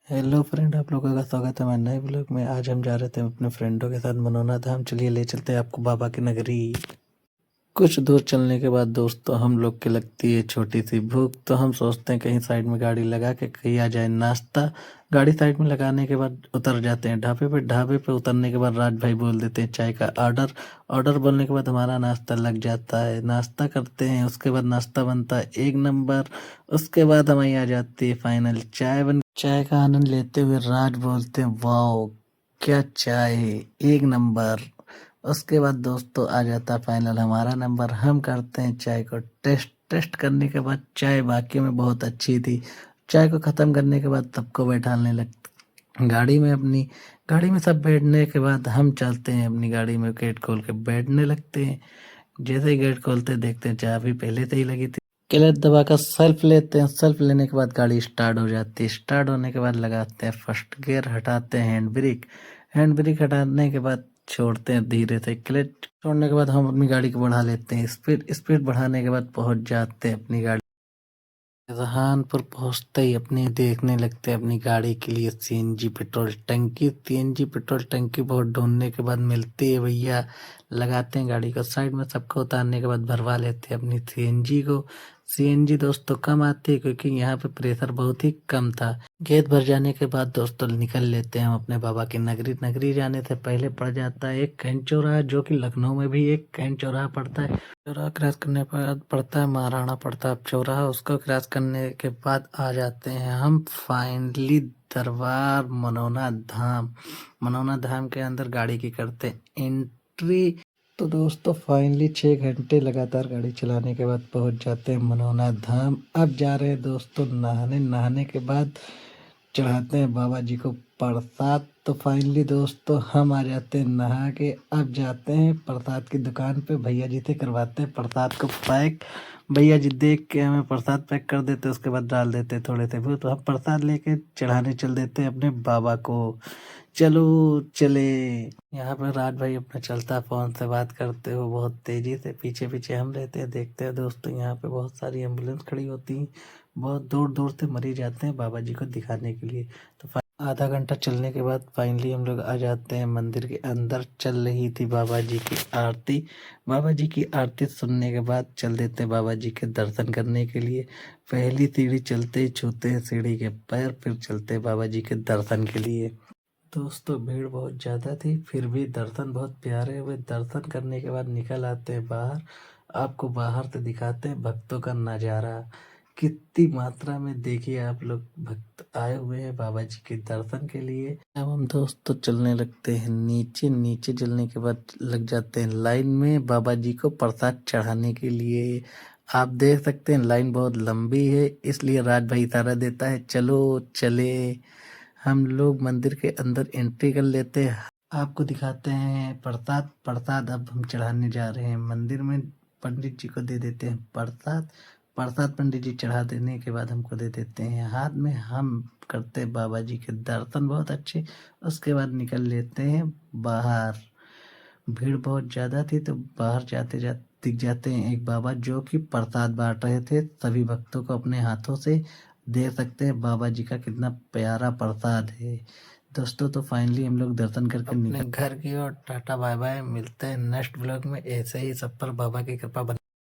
Hello friend, आप लोगों का स्वागत है हमारे नए ब्लॉग में। आज हम जा रहे थे अपने फ्रेंडों के साथ मनोना धाम। चलिए ले चलते हैं आपको बाबा की नगरी। कुछ दूर चलने के बाद दोस्तों हम लोग के लगती है छोटी सी भूख, तो हम सोचते हैं कहीं साइड में गाड़ी लगा के कहीं आ जाए नाश्ता। गाड़ी साइड में लगाने के बाद उतर जाते हैं ढाबे पे। ढाबे पे उतरने के बाद राज भाई बोल देते हैं चाय का ऑर्डर। ऑर्डर बोलने के बाद हमारा नाश्ता लग जाता है। नाश्ता करते हैं, उसके बाद नाश्ता बनता है एक नंबर। उसके बाद हमारी आ जाती है फाइनल चाय का आनंद लेते हुए राज बोलते हैं वाओ क्या चाय है, एक नंबर। उसके बाद दोस्तों आ जाता फाइनल हमारा नंबर। हम करते हैं चाय को टेस्ट। टेस्ट करने के बाद चाय वाकई में बहुत अच्छी थी। चाय को ख़त्म करने के बाद सबको बैठाने लगते गाड़ी में अपनी। गाड़ी में सब बैठने के बाद हम चलते हैं अपनी गाड़ी में, गेट खोल के बैठने लगते हैं। जैसे ही गेट खोलते देखते हैं चाबी पहले से ही लगी थी। क्लच दबाकर सेल्फ लेते हैं। सेल्फ लेने के बाद गाड़ी स्टार्ट हो जाती है। स्टार्ट होने के बाद लगाते हैं फर्स्ट गियर, हटाते हैं हैंड ब्रेक। हैंड ब्रेक हटाने के बाद छोड़ते हैं धीरे से क्लच। छोड़ने के बाद हम अपनी गाड़ी को बढ़ा लेते हैं स्पीड। स्पीड बढ़ाने के बाद पहुंच जाते हैं अपनी गाड़ी। जहानपुर पहुंचते ही अपनी देखने लगते हैं अपनी गाड़ी के लिए सीएनजी पेट्रोल टंकी। सीएनजी पेट्रोल टंकी बहुत ढूंढने के बाद मिलती है भैया। लगाते हैं गाड़ी को साइड में, सबको उतारने के बाद भरवा लेते हैं अपनी सीएनजी को। सीएनजी दोस्तों कम आती है क्योंकि यहाँ पे प्रेशर बहुत ही कम था। गैस भर जाने के बाद दोस्तों निकल लेते हैं हम अपने बाबा की नगरी। नगरी जाने से पहले पड़ जाता है एक कैंट चौराहा, जो कि लखनऊ में भी एक कैंट चौराहा पड़ता है। चौराहा क्रॉस करने के बाद पड़ता है महाराणा प्रताप चौराहा। उसको क्रॉस करने के बाद आ जाते हैं हम फाइनली दरबार मनौना धाम। मनौना धाम के अंदर गाड़ी की करते एंट्री। तो दोस्तों फाइनली 6 घंटे लगातार गाड़ी चलाने के बाद पहुंच जाते हैं मनौना धाम। अब जा रहे हैं दोस्तों नहाने। नहाने के बाद चढ़ाते हैं बाबा जी को प्रसाद। तो फाइनली दोस्तों हम आ जाते हैं नहा के। अब जाते हैं प्रसाद की दुकान पे, भैया जी से करवाते हैं प्रसाद को पैक। भैया जी देख के हमें प्रसाद पैक कर देते, उसके बाद डाल देते थोड़े से फिर, तो हम प्रसाद लेके चढ़ाने चल देते हैं अपने बाबा को। चलो चले। यहाँ पे राज भाई अपना चलता फोन से बात करते हो बहुत तेजी से। पीछे पीछे हम रहते हैं, देखते हैं दोस्तों यहाँ पे बहुत सारी एम्बुलेंस खड़ी होती हैं। बहुत दूर दूर से मरीज आते हैं बाबा जी को दिखाने के लिए। तो आधा घंटा चलने के बाद फाइनली हम लोग आ जाते हैं मंदिर के अंदर। चल रही थी बाबा जी की आरती। बाबा जी की आरती सुनने के बाद चल देते हैं बाबा जी के दर्शन करने के लिए। पहली सीढ़ी चलते ही छूते हैं सीढ़ी के पैर, फिर चलते हैं बाबा जी के दर्शन के लिए। दोस्तों भीड़ बहुत ज़्यादा थी, फिर भी दर्शन बहुत प्यारे हुए। दर्शन करने के बाद निकल आते हैं बाहर। आपको बाहर से दिखाते हैं भक्तों का नज़ारा। कितनी मात्रा में देखिए आप लोग भक्त आए हुए हैं बाबा जी के दर्शन के लिए। अब हम दोस्तों चलने लगते हैं नीचे। नीचे चलने के बाद लग जाते हैं लाइन में बाबा जी को प्रसाद चढ़ाने के लिए। आप देख सकते हैं लाइन बहुत लंबी है, इसलिए राज भाई इशारा देता है चलो चले। हम लोग मंदिर के अंदर एंट्री कर लेते हैं। आपको दिखाते हैं प्रसाद। प्रसाद अब हम चढ़ाने जा रहे हैं मंदिर में। पंडित जी को दे देते हैं प्रसाद। प्रसाद पंडित जी चढ़ा देने के बाद हमको दे देते हैं हाथ में। हम करते हैं बाबा जी के दर्शन बहुत अच्छे। उसके बाद निकल लेते हैं बाहर। भीड़ बहुत ज़्यादा थी, तो बाहर जाते जाते दिख जाते हैं एक बाबा, जो कि प्रसाद बांट रहे थे सभी भक्तों को अपने हाथों से। देख सकते हैं बाबा जी का कितना प्यारा प्रसाद है दोस्तों। तो फाइनली हम लोग दर्शन करके अपने घर की ओर टाटा बाय बाय। मिलते हैं नेक्स्ट ब्लॉग में। ऐसे ही सब पर बाबा की कृपा बनी।